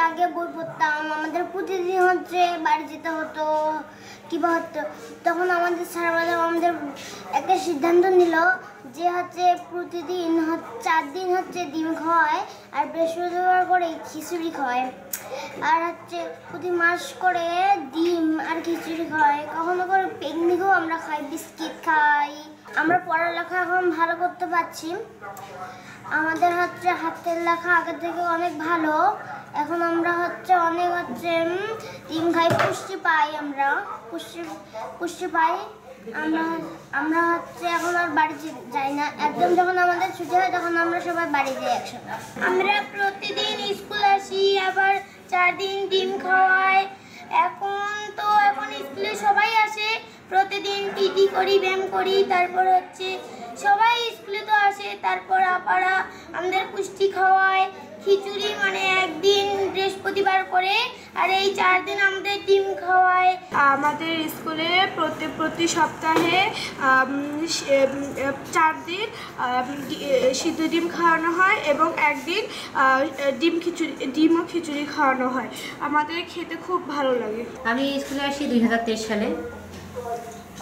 আগে বই পড়তাম, আমাদের প্রতিদিন বাড়ি যেতে হতো কিবা হতো। তখন আমাদের স্যাররা আমাদের একটা সিদ্ধান্ত নিল যে প্রতিদিন 4 দিন ডিম খাওয়ায়, আর বৃহস্পতিবার করে খিচুড়ি খাওয়ায়, আর প্রতি মাস করে ডিম আর খিচুড়ি খাওয়ায়। কখনো করে পিকনিকও আমরা খাই, বিস্কিট খাই। আমরা পড়ালেখা এখন ভালো করতে পারছি। আমাদের হাতের লেখা আগে থেকে অনেক ভালো। এখন আমরা অনেক ডিম খাই, পুষ্টি পাই। আমরা পুষ্টি পাই। আমরা এখন আর বাড়ি যাই না। একদম যখন আমাদের ছুটি হয় তখন আমরা সবাই বাড়ি যাই একসাথে। আমরা প্রতিদিন স্কুল আসি, আবার 4 দিন ডিম খাওয়াই। এখন স্কুলে সবাই আসে, প্রতিদিন পিটি করি, ব্যায়াম করি। তারপর সবাই স্কুলে তো আসে। তারপর আপারা আমাদের পুষ্টি খাওয়ায়, খিচুড়ি মানে একদিন বৃহস্পতিবার করে, আর এই 4 দিন আমাদের ডিম খাওয়ায়। আমাদের স্কুলে প্রতি সপ্তাহে 4 দিন সিদ্ধ ডিম খাওয়ানো হয় এবং একদিন ডিম ও খিচুড়ি খাওয়ানো হয়। আমাদের খেতে খুব ভালো লাগে। আমি স্কুলে আসি 2023 সালে।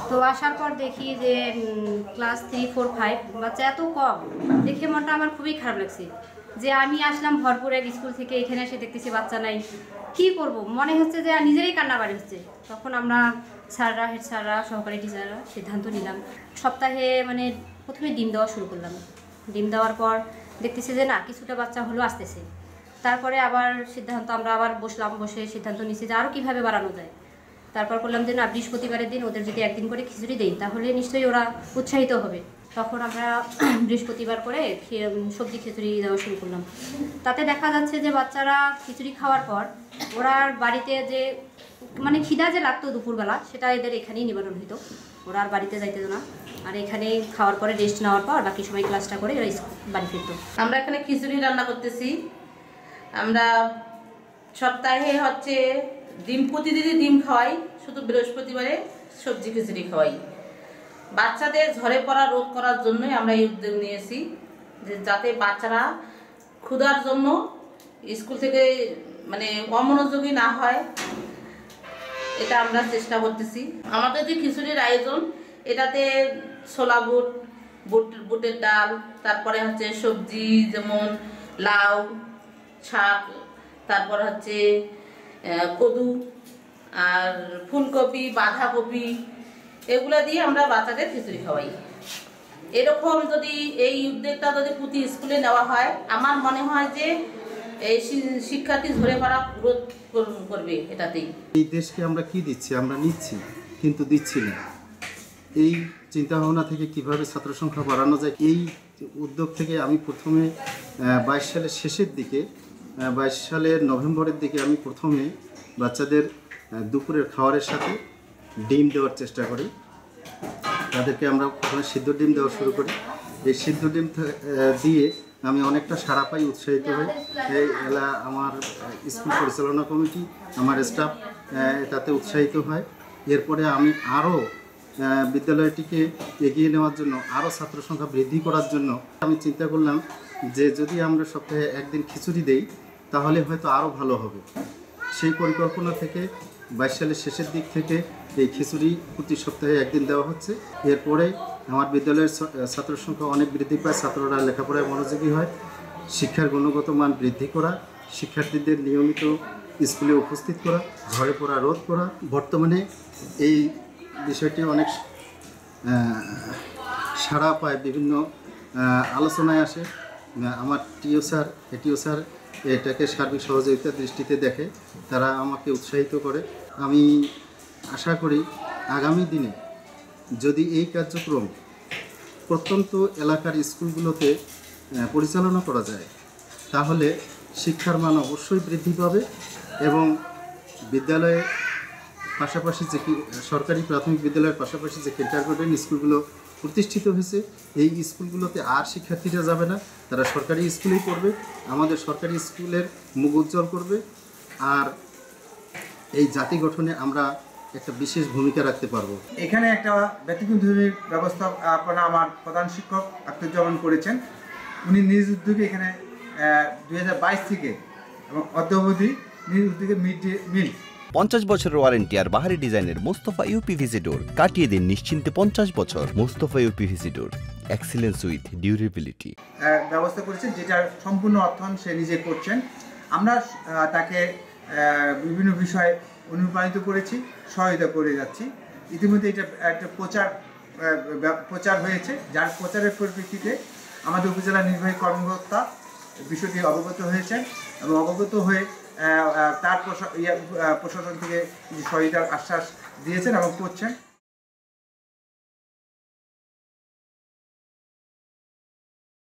তো আসার পর দেখি যে ক্লাস 3, 4, 5 বাচ্চা এত কম, দেখে মনটা আমার খুবই খারাপ লাগছে যে আমি আসলাম ভরপুর এক স্কুল থেকে, এখানে এসে দেখতেছি বাচ্চা নাই। কি করব, মনে হচ্ছে যে নিজেরই কান্নাবাড়ি হচ্ছে। তখন আমরা স্যাররা, হেড স্যাররা, সহকারী টিচাররা সিদ্ধান্ত নিলাম সপ্তাহে প্রথমে ডিম দেওয়া শুরু করলাম। ডিম দেওয়ার পর দেখতেছি যে না, কিছুটা বাচ্চা হলো আসতেছে। তারপরে আবার আমরা আবার বসে সিদ্ধান্ত নিচ্ছি যে আরও কীভাবে বাড়ানো যায়। তারপর করলাম যে না, বৃহস্পতিবারের দিন ওদের যদি একদিন করে খিচুড়ি দেই তাহলে নিশ্চয়ই ওরা উৎসাহিত হবে। তখন আমরা বৃহস্পতিবার করে সবজি খিচুড়ি দেওয়া শুরু করলাম। তাতে দেখা যাচ্ছে যে বাচ্চারা খিচুড়ি খাওয়ার পর ওরা বাড়িতে যে খিদা যে লাগতো দুপুরবেলা, সেটা এদের এখানেই নিবারণ হইতো। ওরা আর বাড়িতে যাইতে না, আর এখানে খাওয়ার পরে রেস্ট নেওয়ার পর বাকি সময় ক্লাসটা করে ওরা বাড়ি ফিরতো। আমরা এখানে খিচুড়ি রান্না করতেছি। আমরা সপ্তাহে ডিম, প্রতিদিনই ডিম খাওয়াই, শুধু বৃহস্পতিবারে সবজি খিচুড়ি খাওয়াই। বাচ্চাদের ঝরে পড়া রোধ করার জন্যই আমরা এই উদ্যোগ নিয়েছি, যে যাতে বাচ্চারা ক্ষুধার জন্য স্কুল থেকে অমনোযোগী না হয়, এটা আমরা চেষ্টা করতেছি। আমাদের যে খিচুড়ির আয়োজন, এটাতে ছোলা বুটের ডাল, তারপরে সবজি যেমন লাউ, শাক, তারপর কদু আর ফুলকপি, বাঁধাকপি, এগুলো দিয়ে আমরা বাচ্চাদের খিচুড়ি খাওয়াই। এরকম যদি এই উদ্যোগটা যদি প্রতি স্কুলে নেওয়া হয়, আমার মনে হয় যে এই শিক্ষার্থী ঝরে পড়া রোধ করবে। এটাতেই এই দেশকে আমরা কি দিচ্ছি, আমরা নিচ্ছি কিন্তু দিচ্ছি না। এই চিন্তাভাবনা থেকে কিভাবে ছাত্র সংখ্যা বাড়ানো যায়, এই উদ্যোগ থেকে আমি প্রথমে 22 সালের শেষের দিকে, 22 সালের নভেম্বরের দিকে আমি প্রথমে বাচ্চাদের দুপুরের খাবারের সাথে ডিম দেওয়ার চেষ্টা করি। তাদেরকে আমরা প্রথমে সিদ্ধ ডিম দেওয়া শুরু করি। এই সিদ্ধ ডিম দিয়ে আমি অনেকটা সাড়া পাই, উৎসাহিত হই। আমার স্কুল পরিচালনা কমিটি, আমার স্টাফ তাতে উৎসাহিত হয়। এরপরে আমি আরও বিদ্যালয়টিকে এগিয়ে নেওয়ার জন্য, আরও ছাত্র সংখ্যা বৃদ্ধি করার জন্য আমি চিন্তা করলাম যে যদি আমরা সপ্তাহে একদিন খিচুড়ি দেই তাহলে হয়তো আরও ভালো হবে। সেই পরিকল্পনা থেকে 22 সালের শেষের দিক থেকে এই খিচুড়ি প্রতি সপ্তাহে একদিন দেওয়া হচ্ছে। এরপরে আমার বিদ্যালয়ের ছাত্র সংখ্যা অনেক বৃদ্ধি পায়, ছাত্ররা লেখাপড়ায় মনোযোগী হয়। শিক্ষার গুণগত মান বৃদ্ধি করা, শিক্ষার্থীদের নিয়মিত স্কুলে উপস্থিত করা, ঝরে পড়া রোধ করা। বর্তমানে এই বিষয়টি অনেক সাড়া পায়, বিভিন্ন আলোচনায় আসে। আমার টিও স্যার এটাকে সার্বিক সহযোগিতার দৃষ্টিতে দেখে, তারা আমাকে উৎসাহিত করে। আমি আশা করি আগামী দিনে যদি এই কার্যক্রম প্রত্যন্ত এলাকার স্কুলগুলোতে পরিচালনা করা যায় তাহলে শিক্ষার মান অবশ্যই বৃদ্ধি পাবে এবং বিদ্যালয়ে পাশাপাশি যে সরকারি প্রাথমিক বিদ্যালয়ের পাশাপাশি যে কিন্ডারগার্টেন স্কুলগুলো প্রতিষ্ঠিত হয়েছে, এই স্কুলগুলোতে আর শিক্ষার্থীরা যাবে না, তারা সরকারি স্কুলেই পড়বে। আমাদের সরকারি স্কুলের মুখ উজ্জ্বল করবে, আর এই জাতি গঠনে আমরা একটা বিশেষ ভূমিকা রাখতে পারবো। এখানে একটা ব্যতিক্রমধর্মী ব্যবস্থাপনা আমার প্রধান শিক্ষক আখতারুজ্জামান করেছেন। উনি নিজ উদ্যোগে এখানে 2022 থেকে এবং অদ্যাবধি নিজ উদ্যোগে মিড ডে মিল। 50 বছরের ওয়ারেন্টি আর বাহারি ডিজাইনের মোস্তফা ইউপিভিসি ডোর, কাটিয়ে দিন নিশ্চিন্তে 50 বছর। Mostafa uPVC door, excellence with durability ব্যবস্থা করেছেন, যেটার সম্পূর্ণ অর্থায়ন সে নিজে করছেন। আমরা তাকে বিভিন্ন বিষয়ে অনুপ্রাণিত করেছি, সহায়তা করে যাচ্ছি। ইতিমধ্যে এটা একটা প্রচার হয়েছে, যার প্রচারের পরিপ্রেক্ষিতে আমাদের উপজেলা নির্বাহী কর্মকর্তা বিষয়টি অবগত হয়েছেন এবং অবগত হয়ে তার প্রশাসন থেকে সহায়তার আশ্বাস দিয়েছেন এবং করছেন।